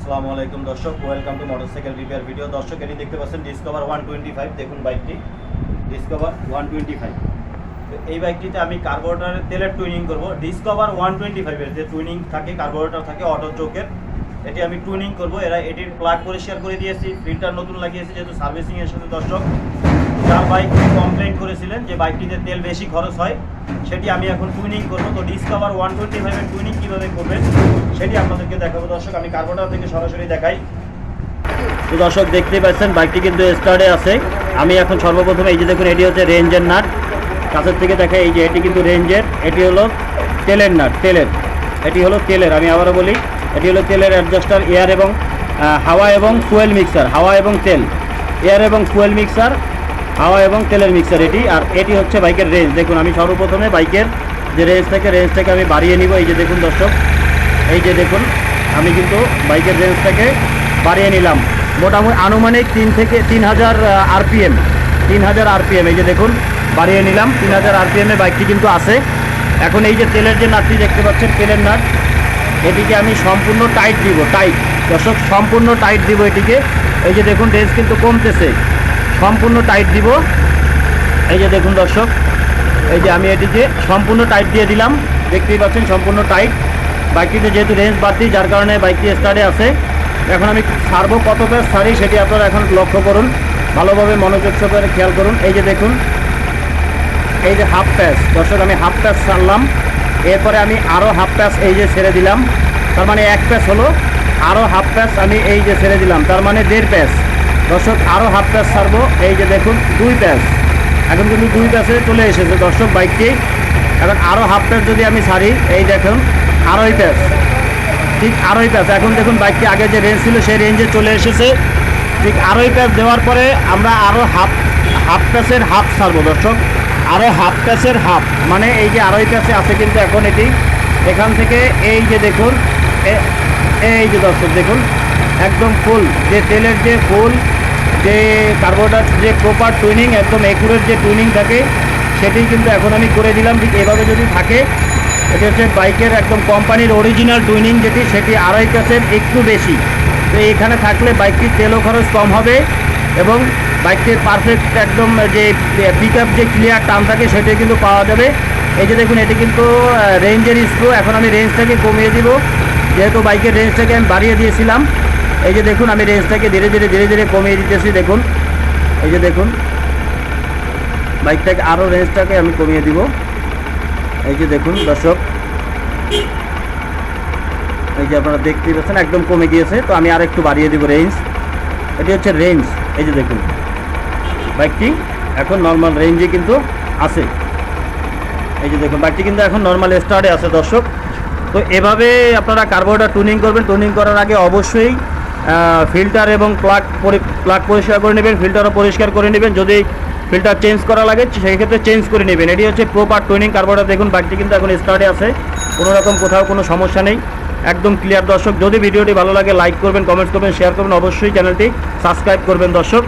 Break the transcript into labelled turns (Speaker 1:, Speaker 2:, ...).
Speaker 1: আসসালামু আলাইকুম দর্শক, welcome to motorcycle repair video. দর্শক, এটি দেখতে পাচ্ছেন ডিসকভার 125। দেখুন বাইকটি ডিসকভার 125। তো এই বাইকটিতে আমি কার্বোরেটরের তেলের টুইনিং করব। ডিসকভার 125-এর যে টুইনিং থাকে, কার্বোরেটর থাকে অটো চোখের, এটি আমি টুইনিং করব। এটির প্লাগ পরিষ্কার করে দিয়েছি, ফিল্টার নতুন লাগিয়েছি যেহেতু সার্ভিসিংয়ের সাথে। দর্শক, যার বাইক কমপ্লেন করেছিলেন যে বাইকটিতে তেল বেশি খরচ হয়, সেটি আমি এখন টুইনিং করব। তো ডিসকভার 125-এর টুইনিং কীভাবে করবেন সেটি আপনাদেরকে দেখাবো। দর্শক, আমি কার্বোরেটর থেকে সরাসরি দেখাই। তো দর্শক, দেখতেই পাচ্ছেন বাইকটি কিন্তু স্টার্টে আছে। আমি এখন সর্বপ্রথমে এই যে দেখুন, এটি হচ্ছে রেঞ্জের নাট। কাছের থেকে দেখাই, এই যে এটি কিন্তু রেঞ্জের, এটি হলো তেলের নাট, তেলের। এটি হলো তেলের, আমি আবারও বলি, এটি হলো তেলের অ্যাডজাস্টার, এয়ার এবং হাওয়া এবং ফুয়েল মিক্সার, হাওয়া এবং তেল, এয়ার এবং ফুয়েল মিক্সার, হাওয়া এবং তেলের মিক্সার এটি। আর এটি হচ্ছে বাইকের রেঞ্জ। দেখুন, আমি সর্বপ্রথমে বাইকের যে রেঞ্জটাকে আমি বাড়িয়ে নিব। এই যে দেখুন দর্শক, এই যে দেখুন, আমি কিন্তু বাইকের রেঞ্জটাকে বাড়িয়ে নিলাম মোটামুটি আনুমানিক 3000 আরপিএম, 3000 আরপিএম। এই যে দেখুন, বাড়িয়ে নিলাম 3000 আরপিএমে বাইকটি কিন্তু আছে। এখন এই যে তেলের যে নাটটি দেখতে পাচ্ছেন, তেলের নাট, এটিকে আমি সম্পূর্ণ টাইট দিব। টাইট দর্শক, সম্পূর্ণ টাইট দিব এটিকে। এই যে দেখুন, রেঞ্জ কিন্তু কমতেছে, সম্পূর্ণ টাইট দিব। এই যে দেখুন দর্শক, এই যে আমি এটিকে সম্পূর্ণ টাইট দিয়ে দিলাম, দেখতেই পাচ্ছেন সম্পূর্ণ টাইট। বাইকটিতে যেহেতু রেঞ্জ বাড়তি, যার কারণে বাইকটি স্টার্টে আছে। এখন আমি ছাড়বো, কত প্যাচ ছাড়ি সেটি আপনারা এখন লক্ষ্য করুন, ভালোভাবে মনোযোগ সহকারে খেয়াল করুন। এই যে দেখুন, এই যে হাফ প্যাচ দর্শক, আমি হাফ প্যাচ ছাড়লাম। এরপরে আমি আরও হাফ প্যাচ এই যে ছেড়ে দিলাম, তার মানে এক প্যাচ হলো। আরও হাফ প্যাচ আমি এই যে ছেড়ে দিলাম, তার মানে 1.5 প্যাচ। দর্শক, আরও হাফ প্যাচ ছাড়বো। এই যে দেখুন 2 প্যাচ, এখন কিন্তু 2 প্যাচে চলে এসেছে দর্শক বাইকটি। এখন আরও হাফ প্যাচ যদি আমি ছাড়ি, এই দেখুন 2.5 প্যাচ, ঠিক 2.5 প্যাচ। এখন দেখুন বাইকটি আগে যে রেঞ্জ ছিল সেই রেঞ্জে চলে এসেছে। ঠিক 2.5 প্যাচ দেওয়ার পরে আমরা আরও হাফ প্যাচের হাফ ছাড়বো দর্শক, আরও হাফ প্যাচের হাফ, মানে এই যে 2.5 প্যাচে আছে কিন্তু এখন এটি। এখান থেকে এই যে দেখুন, এই যে দর্শক দেখুন, একদম ফুল যে তেলের যে ফুল যে কার্বোরেটর যে প্রপার টুইনিং, একদম একুরেট যে টুইনিং থাকে, সেটি কিন্তু এখন আমি করে দিলাম। ঠিক এভাবে যদি থাকে, এটা হচ্ছে বাইকের একদম কোম্পানির অরিজিনাল টুইনিং যেটি, সেটি 2.5 প্যাচের একটু বেশি। তো এখানে থাকলে বাইকটির তেলও খরচ কম হবে এবং বাইকটির পারফেক্ট একদম যে পিক আপ যে ক্লিয়ার টার্ম থাকে সেটি কিন্তু পাওয়া যাবে। এই যে দেখুন, এটি কিন্তু রেঞ্জের স্ক্রু। এখন আমি রেঞ্জটাকে কমিয়ে দিব, যেহেতু বাইকের রেঞ্জটাকে আমি বাড়িয়ে দিয়েছিলাম। এই যে দেখুন, আমি রেঞ্জটাকে ধীরে ধীরে কমিয়ে দিতেছি। দেখুন, এই যে দেখুন, বাইকটাকে আরও রেঞ্জটাকে আমি কমিয়ে দিব। এই যে দেখুন দর্শক, এই যে আপনারা দেখতেই পাচ্ছেন একদম কমে গিয়েছে। তো আমি আর একটু বাড়িয়ে দিব রেঞ্জ। এটি হচ্ছে রেঞ্জ। এই যে দেখুন, বাইকটি এখন নর্মাল রেঞ্জে কিন্তু আছে। এই যে দেখুন, বাইকটি কিন্তু এখন নর্মাল স্টার্টে আছে দর্শক। তো এভাবে আপনারা কার্বোরেটর টুনিং করবেন। টুনিং করার আগে অবশ্যই ফিল্টার এবং প্লাগ পরিষ্কার করে নেবেন, ফিল্টারও পরিষ্কার করে নেবেন। যদি ফিল্টার চেঞ্জ করা লাগে সেই ক্ষেত্রে চেঞ্জ করে নেবেন। এটি হচ্ছে প্রপার টুনিং কার্বোরেটর। দেখুন, বাইকটি কিন্তু এখন স্টার্টে আছে, কোনো রকম কোথাও কোনো সমস্যা নেই, একদম ক্লিয়ার দর্শক। যদি ভিডিওটি ভালো লাগে লাইক করবেন, কমেন্টস করবেন, শেয়ার করবেন, অবশ্যই চ্যানেলটি সাবস্ক্রাইব করবেন দর্শক।